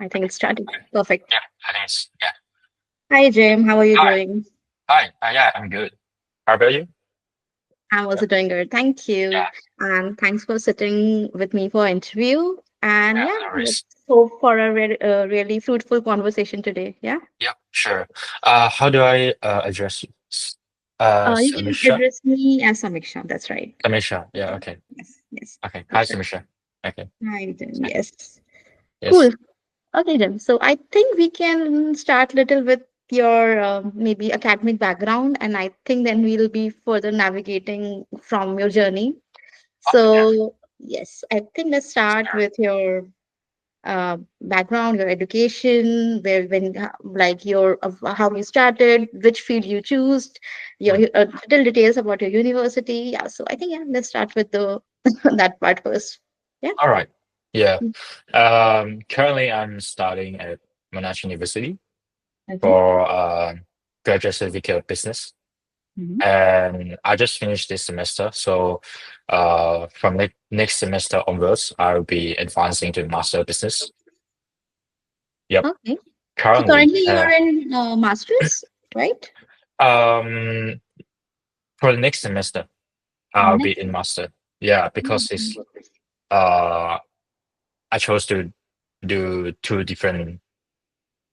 I think it's starting. Perfect. Yeah, I think it's yeah. Hi, Jim. How are you Hi, doing? hi. Yeah, I'm good. How about you? I'm Yeah, also doing good. Thank you. yeah, And thanks for sitting with me for interview. And yeah. yeah, No let's worries. hope for a really fruitful conversation today. Yeah. Yep, sure. How do I address you? You can Samisha? address me as Samiksha. That's right. Samisha. Yeah. Okay. Okay. Yes. Yes. Okay. Hi, That's right. Samisha. Okay. Hi, Jim. Yeah. Yes. Cool. Yes. Okay, Jim. So I think we can start little with your maybe academic background, and I think then we'll be further navigating from your journey. Oh, yeah. So, yes, I think let's start Sure. with your background, your education, where, when, like your of how you started, which field you chose, your Mm. little details about your university. Yeah, so I think yeah, let's start with the that part first. Yeah. All right. Yeah. Currently, I'm studying at Monash University Okay. for graduate certificate of business. Hmm. And I just finished this semester. So from next semester onwards, I'll be advancing to master of business. Yep. Okay. So Currently, currently you are in masters, right? um, for the next semester, I'll be Next. in master. Yeah, because it's Mhm. uh, I chose to do two different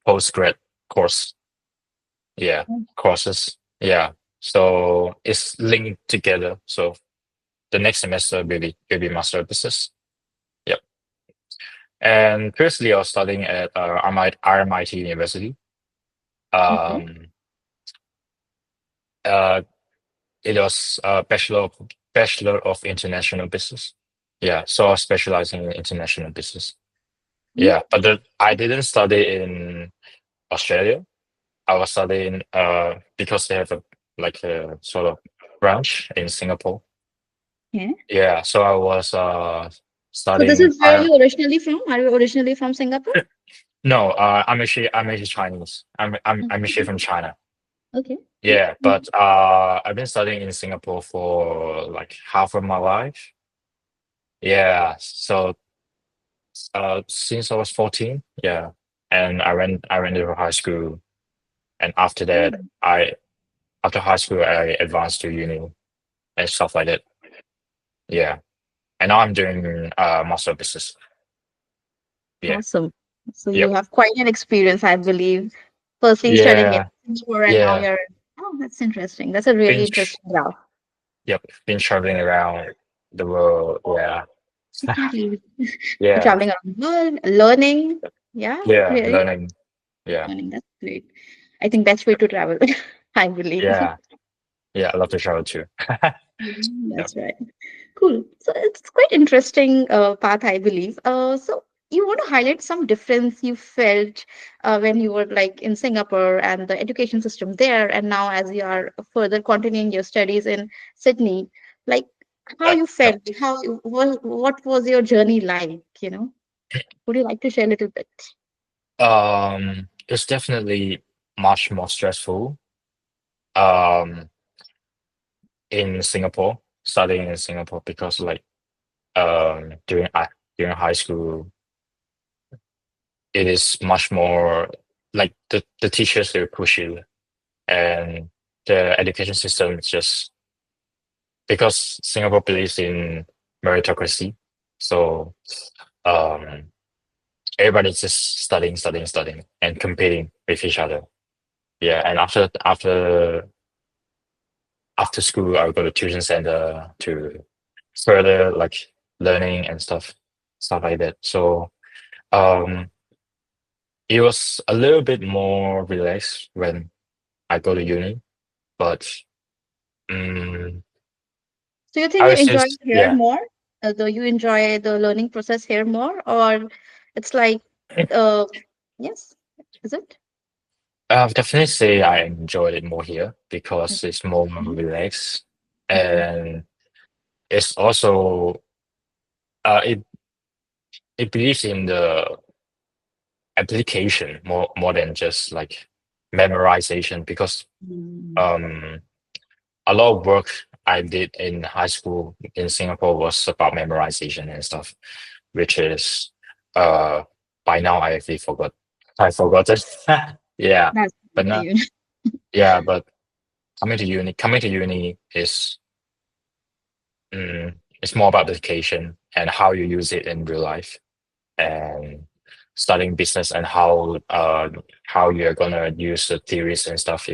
postgrad course. Yeah, courses. Yeah, so it's linked together. So the next semester will be master of business. Yep. And previously, I was studying at RMIT University. Okay. Um, uh, it was a bachelor of international business. Yeah, so I was specializing in international business. Yeah, but I didn't study in Australia. I was studying because they have a sort of branch in Singapore. Okay. Yeah, so I was So this studying. is where you originally from? Are you originally from Singapore? No, I'm actually Chinese. I'm actually Okay. from China. Okay. Yeah, but I've been studying in Singapore for like half of my life. Yeah, so since I was 14, yeah, and I went to high school, and after that, Mm. I after high school I advanced to uni and stuff like that. Yeah, and now I'm doing master of business. Yeah, Awesome. So you yep, have quite an experience, I believe. Firstly studying in yeah, Singapore and now yeah. you're oh, that's interesting. That's a really Been interesting graph. yep, been traveling around the world. Yeah, Exactly. You're yeah, traveling around the world, learning. Yeah, yeah. really Learning. Yeah, learning. That's great. I think best way to travel, I believe. yeah, yeah. I love to travel too. Yep. That's right. Cool. So it's quite interesting path, I believe. So you want to highlight some difference you felt when you were like in Singapore and the education system there, and now as you are further continuing your studies in Sydney, like how you Yep. felt, what was your journey like, you know? Would you like to share a little bit? It's definitely much more stressful. Um, in Singapore, studying in Singapore because like during high school, it is much more like the teachers they push you, and the education system is just because Singapore believes in meritocracy, so um everybody's just studying, studying, studying, and competing with each other. Yeah, and after school, I'll go to tuition center to further like learning and stuff like that. So um, it was a little bit more relaxed when I go to uni, but um, So you think I you would say enjoy it here yeah. more? Do you enjoy the learning process here more, or it's like, uh, yes, is it? I would definitely say I enjoyed it more here because Okay. it's more Mhm. relaxed, Okay. and it's also it believes in the application more than just like memorization because Mm. um a lot of work I did in high school in Singapore was about memorization and stuff, which is uh by now I actually forgot. I forgot it. Yeah, That's but good to not you. yeah, but coming to uni is it's more about education and how you use it in real life, and studying business and how you're gonna use the theories and stuff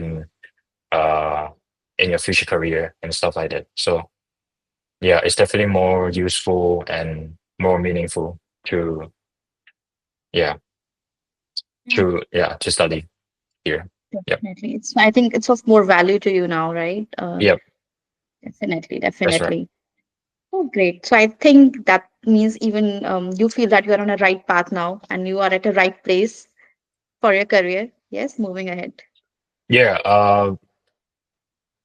uh in your future career and stuff like that. So yeah, it's definitely more useful and more meaningful to yeah Yeah, to study here. Yep, definitely. I think it's of more value to you now, right? yep, Definitely, that's right. definitely. Oh, great. So I think that means even you feel that you are on a right path now and you are at a right place for your career. Yes, moving ahead. Yeah,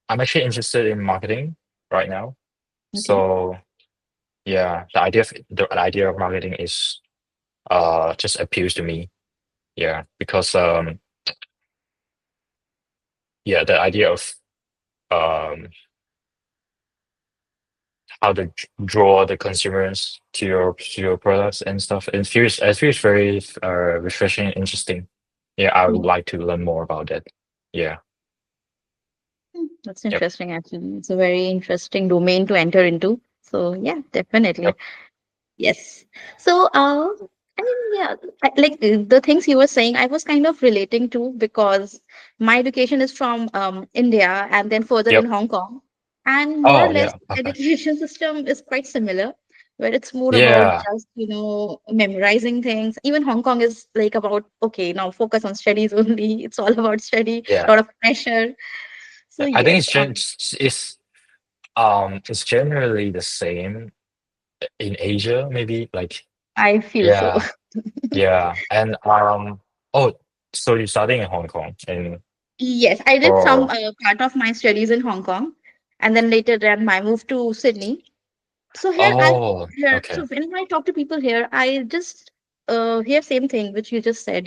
I'm actually interested in marketing right now. Okay. So yeah, the idea of marketing is just appeals to me. Yeah, because yeah, the idea of um how to draw the consumers to your products and stuff. It feels very refreshing and interesting. Yeah, I would Mm, like to learn more about that. Yeah. that's Yep. interesting, actually. It's a very interesting domain to enter into. So, yeah, definitely. Yep. Yes. So, I mean, yeah, the things you were saying, I was kind of relating to because my education is from India and then further in Yep. Hong Kong. And more or Oh less, yeah. the Okay. education system is quite similar, where it's more about Yeah. just, memorizing things. Even Hong Kong is like about, okay, now focus on studies only. It's all about study, Yeah. a lot of pressure. So, I think yes, it's generally the same in Asia, maybe like I feel so. yeah, yeah. And oh, so you're studying in Hong Kong and Yes, I did some for part of my studies in Hong Kong, and then later then I moved to Sydney. So oh, okay. so when I talk to people here, I just hear same thing which you just said,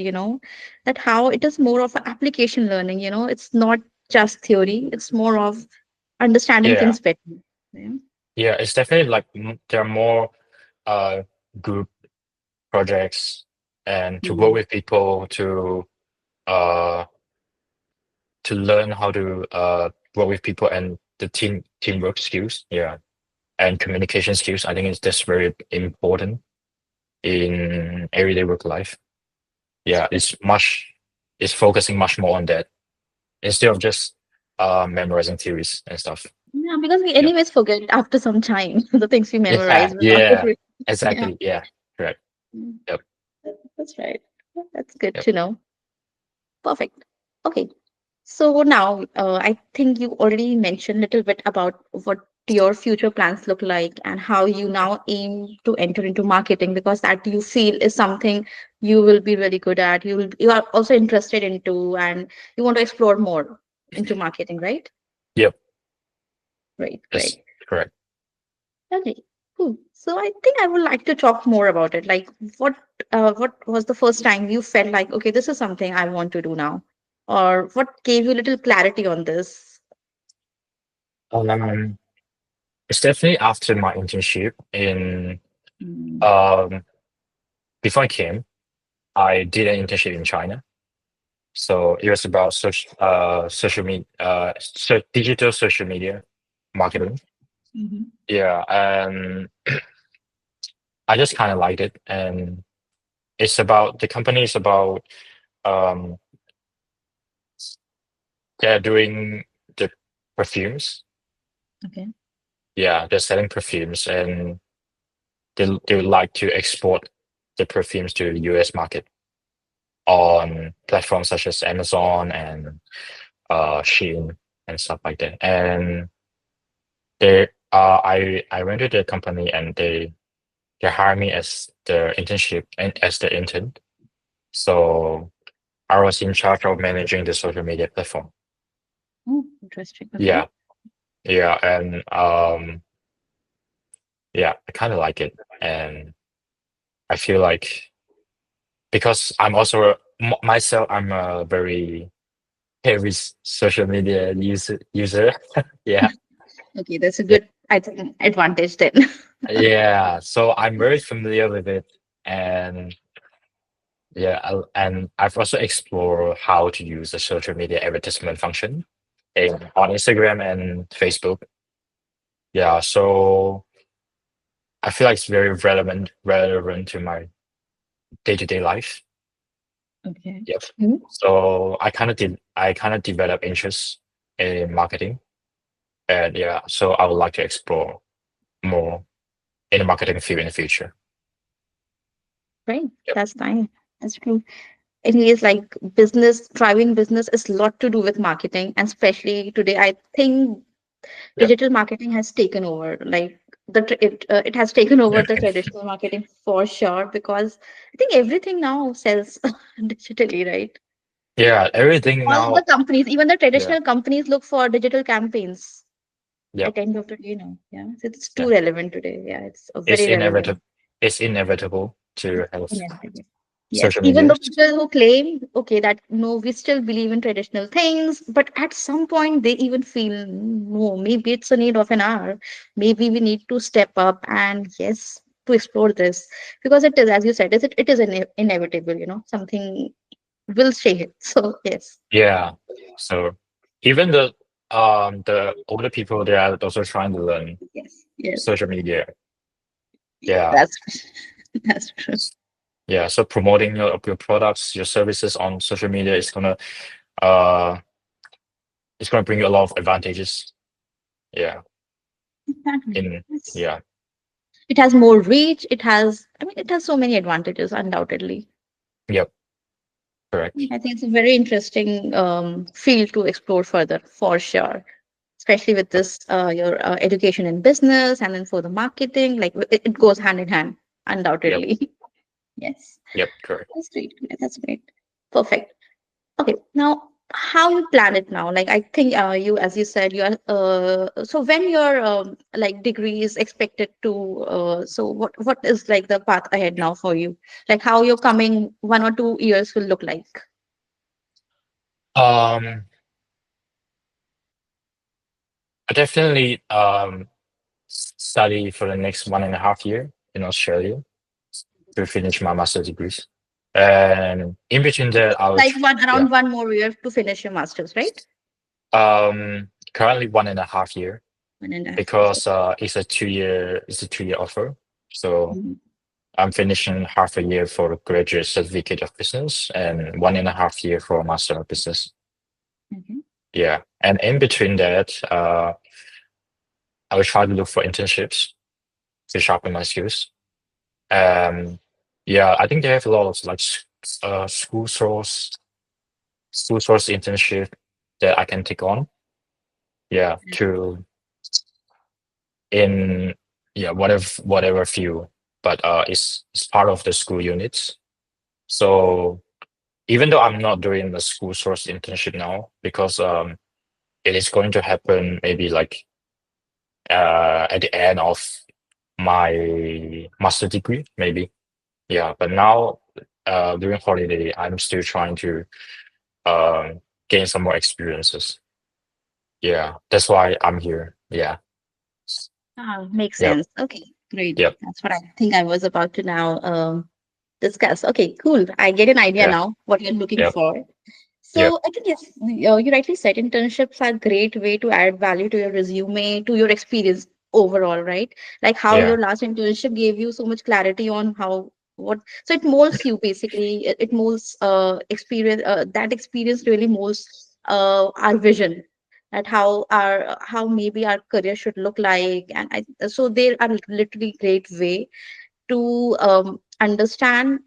that how it is more of an application learning. It's not just theory; it's more of understanding Yeah. things better. Yeah. Yeah, it's definitely like there are more uh group projects and to work Mm. with people uh to learn how to work with people and the teamwork skills. Yeah. And communication skills. I think it's that's very important in everyday work life. Yeah, it's focusing much more on that instead of just memorizing theories and stuff. Yeah, because we Yep. anyways forget after some time the things we Yeah, memorize will not yeah, be. Yeah, exactly. Yeah, correct. Mm, Yep, that's right. That's good yep. to know. Perfect. Okay. So now, I think you already mentioned a little bit about what your future plans look like and how you now aim to enter into marketing because that you feel is something you will be really good at. You are also interested into and you want to explore more into marketing, right? Yep, Great, that's great. correct. Okay, cool. So I think I would like to talk more about it. Like, what was the first time you felt like, okay, this is something I want to do now, or what gave you a little clarity on this? Um, it's definitely after my internship in Mm, um before I came, I did an internship in China. So it was about digital social media marketing. mhm. Yeah, and I just kind of liked it, and the company is about um they're doing the perfumes. Okay. Yeah, they're selling perfumes, and they would like to export the perfumes to the US market on platforms such as Amazon and Shein and stuff like that. And I went to the company and they hired me as the internship and as the intern. So I was in charge of managing the social media platform. Oh, interesting. Okay. Yeah, yeah, and yeah, I kind of like it, and I feel like because I'm also myself, I'm a very heavy social media user. Yeah, Okay, that's a yeah, good, I think, advantage then. yeah. So I'm very familiar with it, and yeah, and I've also explored how to use the social media advertisement function on Instagram and Facebook. Yeah, so I feel like it's very relevant to my day-to-day life. Okay. Yep. Mhm. So I kind of develop interest in marketing, and yeah, so I would like to explore more in the marketing field in the future. Great. Yep. That's nice. That's true. Anyways, like business, thriving business is a lot to do with marketing, and especially today, I think Yep. digital marketing has taken over. Like it has taken over the traditional marketing for sure because I think everything now sells digitally, right? Yeah, everything All the now. companies, even the Yeah. traditional companies, look for digital campaigns Yep. at end of the day now. Yeah, so it's too Yeah. relevant today. Yeah, it's It's very relevant. inevitable. It's inevitable to have Inevitable. Yes, social even media. though people who claim, okay, that no, we still believe in traditional things, but at some point they even feel, no, maybe it's a need of an hour. Maybe we need to step up and, yes, to explore this. Because it is, as you said, it is inevitable, something will change. So, yes, Yeah. So even the older people, they are also trying to learn yes, yes, social media. Yeah. that's that's true. Yeah. So promoting your products, your services on social media is uh gonna bring you a lot of advantages. Yeah. Exactly. In Yes. yeah. It has more reach. I mean, it has so many advantages, undoubtedly. Yep. Correct. I think it's a very interesting field to explore further, for sure. Especially with Yep. this, your education in business, and then for the marketing, like it goes hand in hand, Yep. undoubtedly. Yes, Yep. Correct. that's great. Yeah, that's great. Perfect. Okay, now how you plan it now? Like I think you, as you said, you are. So when your like degree is expected to, so what is like the path ahead now for you? Like how your coming 1 or 2 years will look like? Um, I definitely study for the next 1.5 year in Australia to finish my master's degrees. And in between that, I would, Like one yeah, around 1 more year to finish your masters, right? currently 1.5 year 1.5 years. because it's a 2 year offer. So Mhm. I'm finishing half a year for a graduate certificate of business and 1.5 year for a master of business. Okay. Yeah. And in between that, I will try to look for internships to sharpen my skills. Um, yeah, I think they have a lot of like school source internship that I can take on. Yeah, to in yeah whatever field, but it's part of the school units. So even though I'm not doing the school source internship now, because it is going to happen maybe like at the end of my master degree, maybe. Yeah, but now during holiday, I'm still trying to gain some more experiences. Yeah, that's why I'm here. Yeah. Makes Yep. sense. Okay, great. Yep. That's what I think I was about to now discuss. Okay, cool. I get an idea Yeah. now what you're looking Yep. for. Yep. So I think yes, you rightly said internships are a great way to add value to your resume, to your experience overall, right? Like how Yeah. your last internship gave you so much clarity on how what so it molds you basically. It molds experience that experience really molds our vision at how maybe our career should look like. And so they are literally great way to understand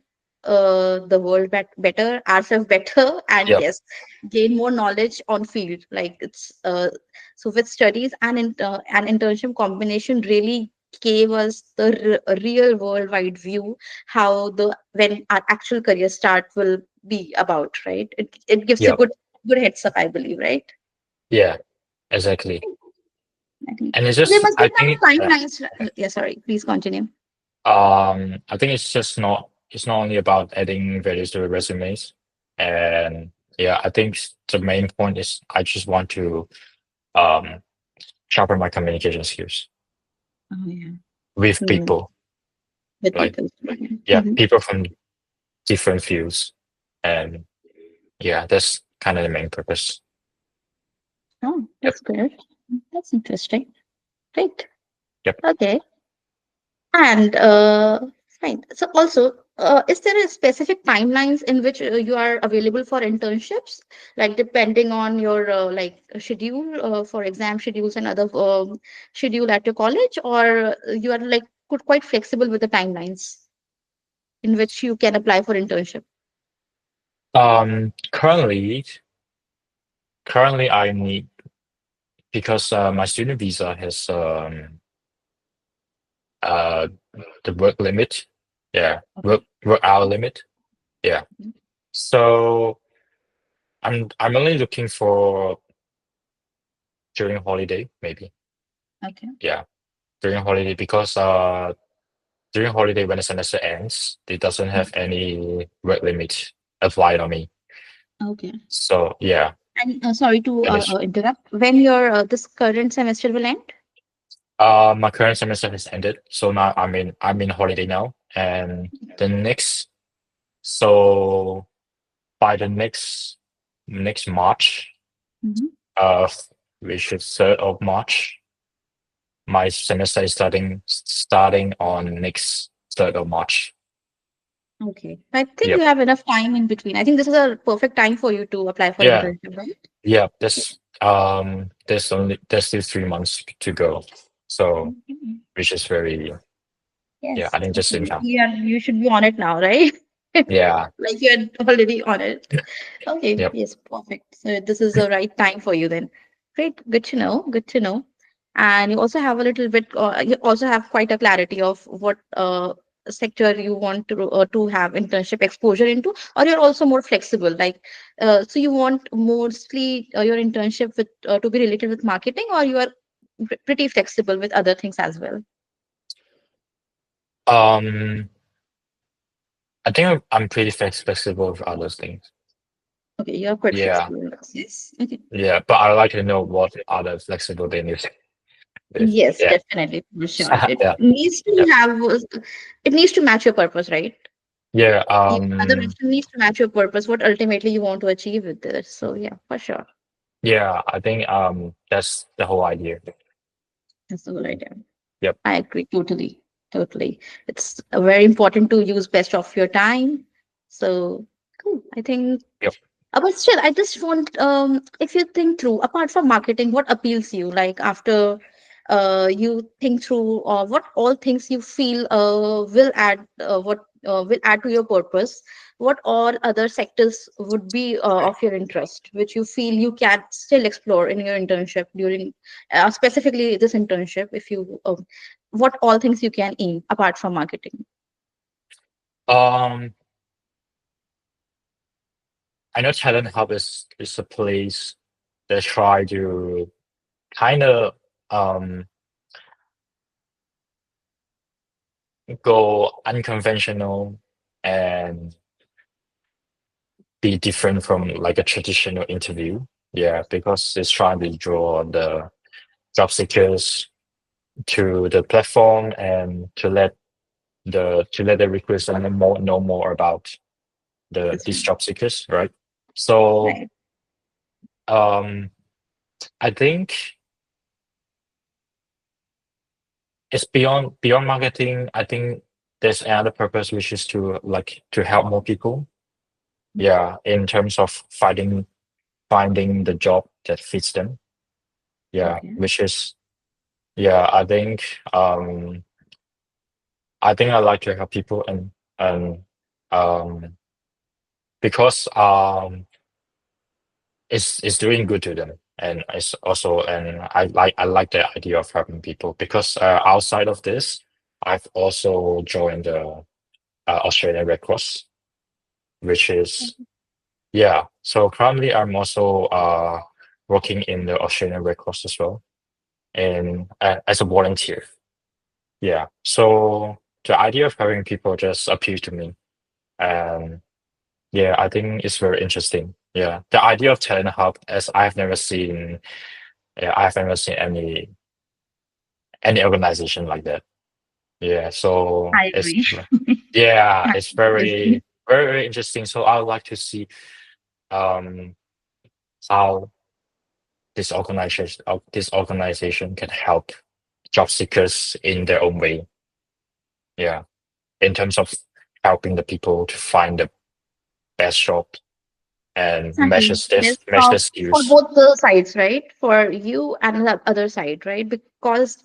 the world better, ourselves better, and Yep. yes, gain more knowledge on field. Like it's so with studies and an internship combination really gave us the real worldwide view how the when our actual career start will be about, right? It gives a Yep. good heads up, I believe, right? Yeah. Exactly. I think And it's so there just must be I some think timelines. Yeah, sorry, please continue. I think it's not only about adding values to the resumes. And yeah, I think the main point is I just want to um sharpen my communication skills Oh yeah. with Mm, people. with Like people. yeah, Mhm. people from different fields. And yeah, that's kind of the main purpose. Oh, Yep. that's good. That's interesting. Great. Yep. Okay. And fine. So also, is there a specific timelines in which you are available for internships, like depending on your schedule for exam schedules and other schedule at your college, or you are like quite flexible with the timelines in which you can apply for internship? Currently I need, because my student visa has uh the work limit. Yeah, Okay. work hour limit. Yeah. Mhm. So I'm only looking for during holiday, maybe. Okay. Yeah, during holiday, because during holiday when the semester ends, it doesn't have any work limit applied on me. Okay. So yeah, And sorry to and it's interrupt. When your this current semester will end? my current semester has ended, so now I'm in holiday now, and the next so by the next March, Mhm. uh, which is 3rd of March, my semester is starting on next 3rd of March. Okay. I think you Yep. have enough time in between. I think this is a perfect time for you to apply for Yeah. internship, right? Yeah. There's still 3 months to go. So Mhm. which is very, yeah, Yes. I think just in Okay. time. Yeah, you should be on it now, right? Yeah. Like you're already on it. Okay. Yep. Yes. Perfect. So this is the right time for you then. Great. Good to know. Good to know. And you also have a little bit. You also have quite a clarity of what sector you want to have internship exposure into, or you're also more flexible. Like, so you want mostly your internship with to be related with marketing, or you are pretty flexible with other things as well. Um, I think I'm pretty flexible with other things. Okay, you're quite Yeah. flexible. Yes. Okay. Yeah. But I like to know what other flexible things is. Yes, Yeah. definitely, for sure. It Yeah. needs to Yep. have, it needs to match your purpose, right? Yeah. Your other option needs to match your purpose, what ultimately you want to achieve with this. So yeah, for sure. Yeah. I think that's the whole idea. That's the whole idea. Yep. I agree totally, totally. It's very important to use best of your time. So cool. I think, Yep. but still, I just want, if you think through, apart from marketing, what appeals you? Like after you think through, what all things you feel will add to your purpose. What all other sectors would be of your interest, which you feel you can still explore in your internship during, specifically this internship? If you, what all things you can aim apart from marketing? Um, I know Talent Hub is a place that try to kind of um go unconventional and be different from like a traditional interview. Yeah, because it's trying to draw the job seekers to the platform and to let the recruiters know more about That's these right. job seekers, right? So Right. um I think it's beyond marketing. I think there's another purpose, which is to help more people. Yeah, in terms of finding the job that fits them. Yeah, Okay. which is, yeah, I think I like to help people, and um because it's doing good to them, and it's also, and I like the idea of helping people, because outside of this, I've also joined the Australian Red Cross, which is, yeah. So currently, I'm also working in the Australian Red Cross as well, and as a volunteer. Yeah. So the idea of having people just appealed to me, and yeah, I think it's very interesting. Yeah, the idea of talent hub, as I've never seen any organization like that. Yeah. So I agree. yeah, I it's very agree. very, very interesting. So I would like to see um how this organization can help job seekers in their own way. Yeah, in terms of helping the people to find the best job and Exactly. Yes, match their for skills. both the sides, right? For you and the other side, right? Because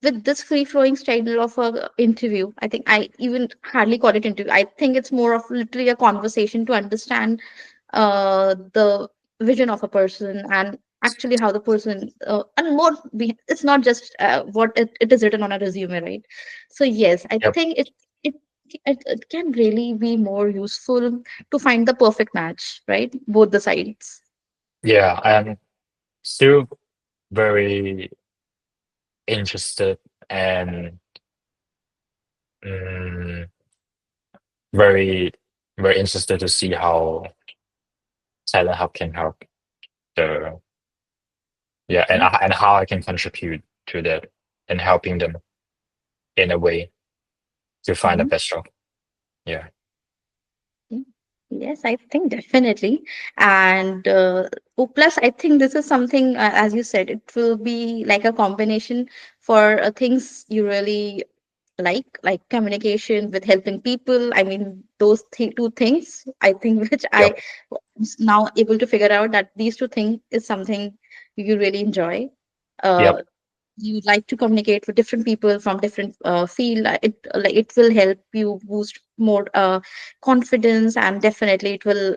with this free flowing style of a interview, I think I even hardly call it interview. I think it's more of literally a conversation to understand the vision of a person and actually how the person and more it's not just what it is written on a resume, right? So yes, I Yep. think it can really be more useful to find the perfect match, right? Both the sides. Yeah, I'm still very interested and mm, very very interested to see how talent hub can help the yeah Yeah. and how I can contribute to that and helping them in a way to find the Mhm. best job. Yeah. Mm. Yes, I think definitely. And oh, plus, I think this is something, as you said, it will be like a combination for things you really like communication with helping people. I mean, those two things, I think, which I Yep. was now able to figure out that these two things is something you really enjoy. Yep. Uh, you like to communicate with different people from different field. It will help you boost more confidence, and definitely it will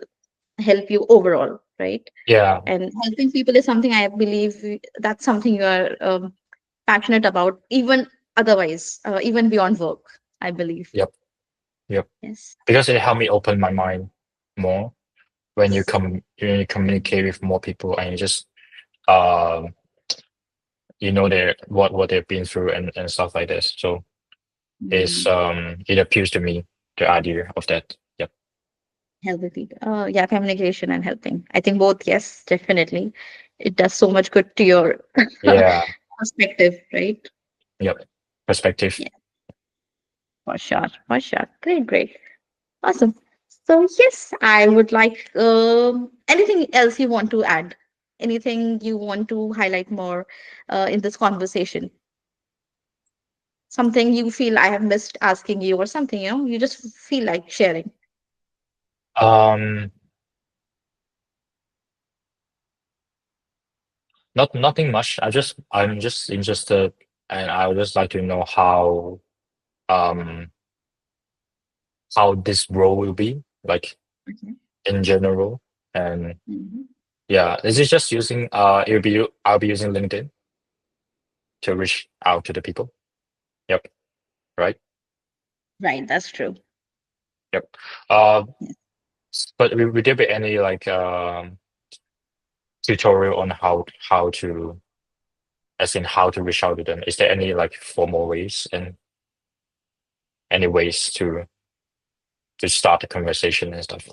help you overall, right? Yeah. And helping people is something I believe that's something you are passionate about, even otherwise, even beyond work, I believe. Yep. Yep. Yes. Because it helped me open my mind more when you communicate with more people and you just um you know their what they've been through and stuff like this. So it's Mm. it appeals to me the idea of that. Yep. Helping people. Yeah, communication and helping. I think both, yes, definitely. It does so much good to your Yeah. perspective, right? Yep. Perspective. Yeah, for sure. For sure. Great, great. Awesome. So, yes, I would like anything else you want to add? Anything you want to highlight more in this conversation? Something you feel I have missed asking you, or something, you just feel like sharing. Um, nothing much. I'm just interested, and I would just like to know um how this role will be like Okay. in general. And Mhm. yeah, is it just using I'll be using LinkedIn to reach out to the people. Yep. Right. Right, that's true. Yep. Uh, Yes. but will there be any like tutorial on how to as in how to reach out to them? Is there any like formal ways and any ways to start the conversation and stuff?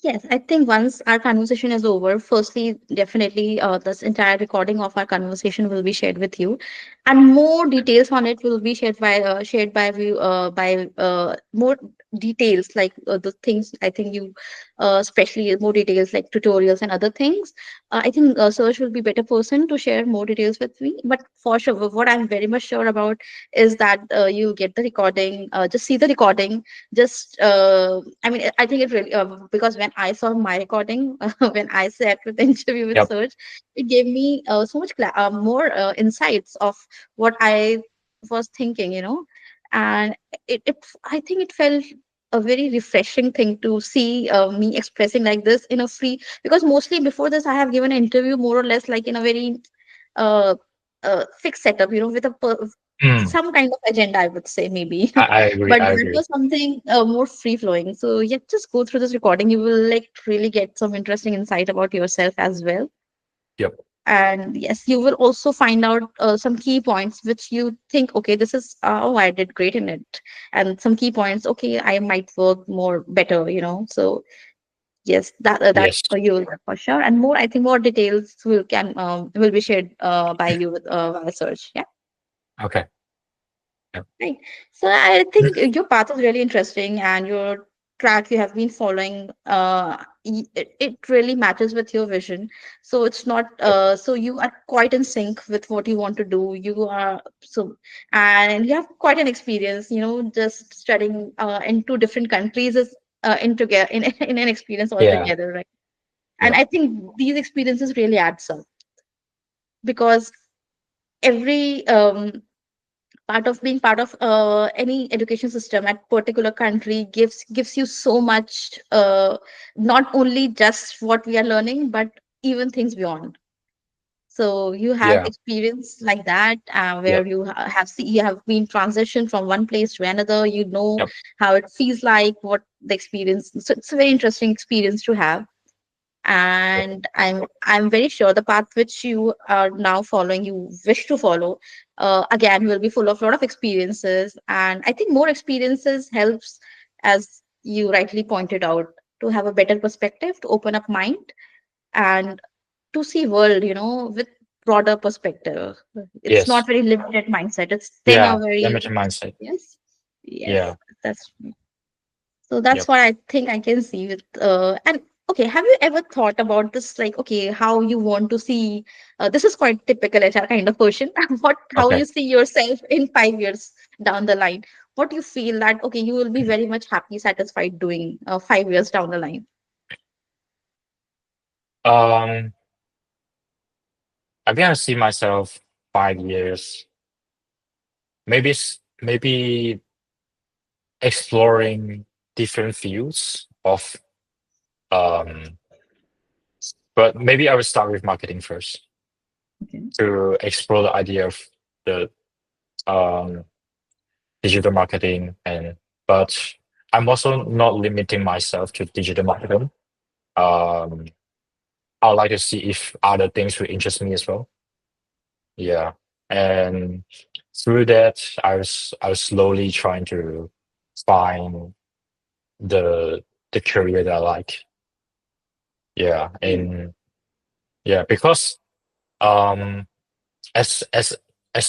Yes, I think once our conversation is over, firstly, definitely this entire recording of our conversation will be shared with you, and more details on it will be shared by you more details like the things I think you, especially more details like tutorials and other things. I think Serge will be better person to share more details with me. But for sure, what I'm very much sure about is that you'll get the recording. Just see the recording, just I mean I think it really because when I saw my recording when I sat with the interview with Yep. Serge, it gave me so much more insights of what I was thinking, and it I think it felt a very refreshing thing to see me expressing like this in a free, because mostly before this I have given an interview more or less like in a very uh, fixed setup, with Mm, some kind of agenda, I would say, maybe. I agree. But I that agree. was something more free flowing. So yeah, just go through this recording. You will like really get some interesting insight about yourself as well. Yep. And yes, you will also find out some key points which you think, okay, this is oh, I did great in it, and some key points, okay, I might work more better. So yes, that Yes. you will get for sure, and more. I think more details will be shared by you with via search. Yeah. Okay. Yeah. Right. So I think your path is really interesting, and your track you have been following, it really matches with your vision. So it's not, Yep. so you are quite in sync with what you want to do. You are so, and you have quite an experience, just studying in two different countries is in together in an experience Yeah. altogether, right? And Yep. I think these experiences really adds up because every part of being part of any education system at particular country gives you so much, not only just what we are learning but even things beyond. So you have Yeah. experience like that, Yep. where you have been transitioned from one place to another. You know Yep. how it feels like, what the experience. So it's a very interesting experience to have, Yep. and I'm very sure the path which you are now following, you wish to follow, again will be full of a lot of experiences, and I think more experiences helps, as you rightly pointed out, to have a better perspective, to open up mind, and to see world, with broader perspective. It's not Yes. very limited mindset, it's then a Yeah. very, Limited mindset. yes, yes, Yeah. that's so that's Yep. what I think I can see with, and okay, have you ever thought about this, like, okay, how you want to see, this is quite typical HR kind of question, how Okay. you see yourself in 5 years down the line? What you feel that, okay, you will be very much happy, satisfied doing 5 years down the line? Um, I think I see myself 5 years, maybe exploring different fields of um, but maybe I would start with marketing first Okay. to explore the idea of the um, digital marketing but I'm also not limiting myself to digital marketing. Um, I would like to see if other things will interest me as well. Yeah. And through that, I was slowly trying to find the the career that I like. Yeah. Mm. And yeah, because um as as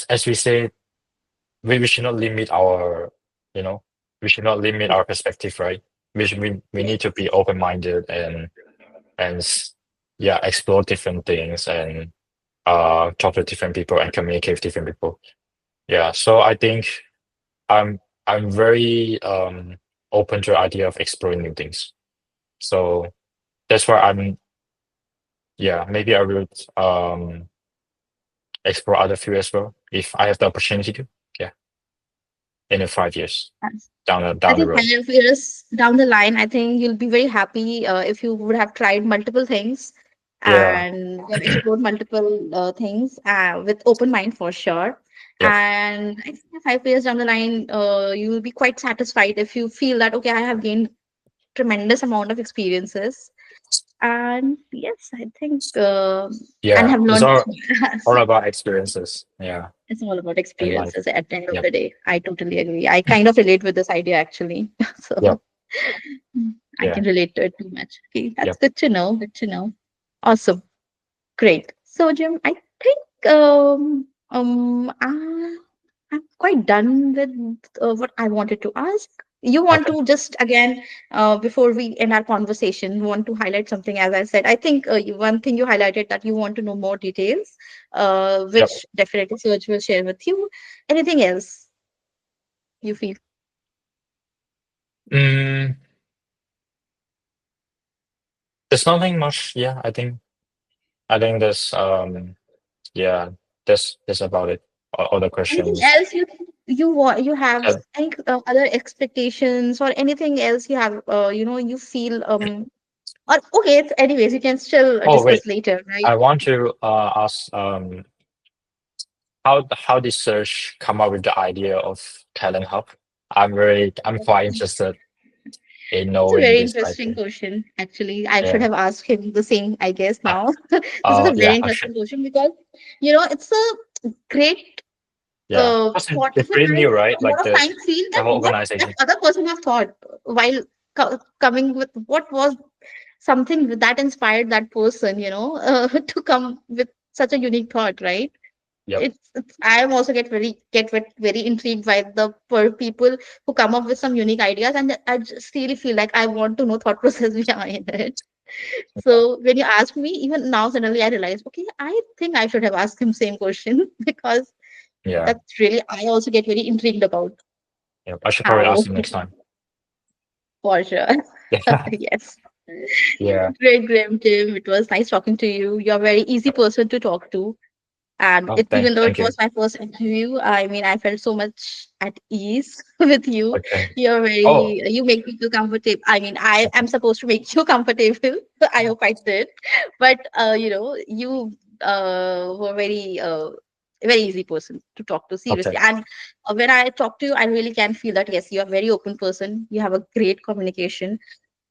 as we say, we should not limit our, you know, we should not limit our perspective, right? We need to be open minded and yeah, explore different things and talk to different people and communicate with different people. Yeah. So I think I'm I'm very open to the idea of exploring new things. So that's why I'm yeah, maybe I would explore other fields as well if I have the opportunity to. Yeah, in the 5 years I down the think road. 5 years down the line, I think you'll be very happy if you would have tried multiple things Yeah. and you have explored multiple things with open mind for sure. Yep. And I think 5 years down the line, you will be quite satisfied if you feel that, okay, I have gained tremendous amount of experiences. And yes, I think, and Yeah. have It's learned. all about experiences. Yeah, It's all about in life. experiences at the end of Yep. the day. I totally agree. I kind of relate with this idea actually. Yep. So I Yeah. can relate to it too much. Okay, that's Yep. good to know. Good to know. Awesome. Great. So, Jim, I think I'm quite done with what I wanted to ask. You want Okay. to just again, before we end our conversation, want to highlight something? As I said, I think one thing you highlighted that you want to know more details, Yep. which definitely Serge will share with you. Anything else you feel? Mm, there's nothing much. Yeah, I think there's yeah, that's about it. All the Anything questions. else you have Uh, any other expectations or anything else you have you feel or okay anyways you can still oh wait, discuss later, right? I want to ask how did Serge come up with the idea of Talent Hub? I'm quite interested in It's a knowing very this interesting idea. question. Actually, I should Yeah. have asked him the same, I guess. Uh, Now, this is a very yeah. Okay. interesting question because it's a great Yeah. Because thought. it's Even pretty I new, right? a lot Like of the times feel the that whole what that organization. other person have thought while coming with what was something that inspired that person, to come with such a unique thought, right? Yep. it's I am also very intrigued by the per people who come up with some unique ideas, and I just really feel like I want to know thought process behind it. So when you ask me, even now suddenly I realize, okay, I think I should have asked him same question because Yeah. that's really I also get very intrigued about Yep. I should probably how ask him next time. for sure. Yeah. Yes. Yeah. Great, Graham Tim. It was nice talking to you. You're a very easy person to talk to. And Oh, it, even though it thank was you. my first interview, I mean, I felt so much at ease with you. Okay. Oh, You make me feel comfortable. I mean, I am supposed to make you comfortable. I hope I did. But, you were very easy person to talk to, seriously. okay. And when I talk to you, I really can feel that, yes, you're a very open person. You have a great communication.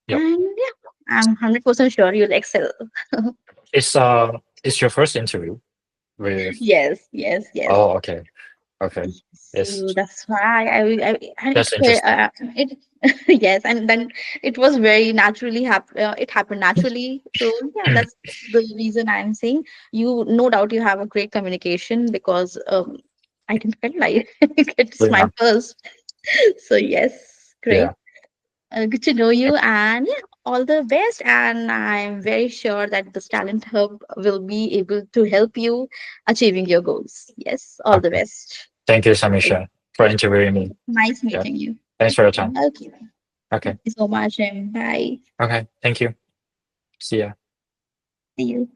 Yep. And yeah, I'm 100% sure you'll excel. It's your first interview with. Yes, yes, yes. Oh, okay. Okay. Yes. So that's why and That's interesting. it yes, and then it was very naturally it happened naturally. So yeah, that's the reason I'm saying you no doubt you have a great communication because I didn't feel like it's my Yeah. first. So yes, great. Yeah. Good to know you, and yeah, all the best. And I'm very sure that this talent hub will be able to help you achieving your goals. Yes, all the Okay. best. Thank you, Samisha, for interviewing me. Nice Yeah. meeting you. Thanks for your time. Okay. Thank Okay. you so much, and bye. Okay. Thank you. See ya. See you.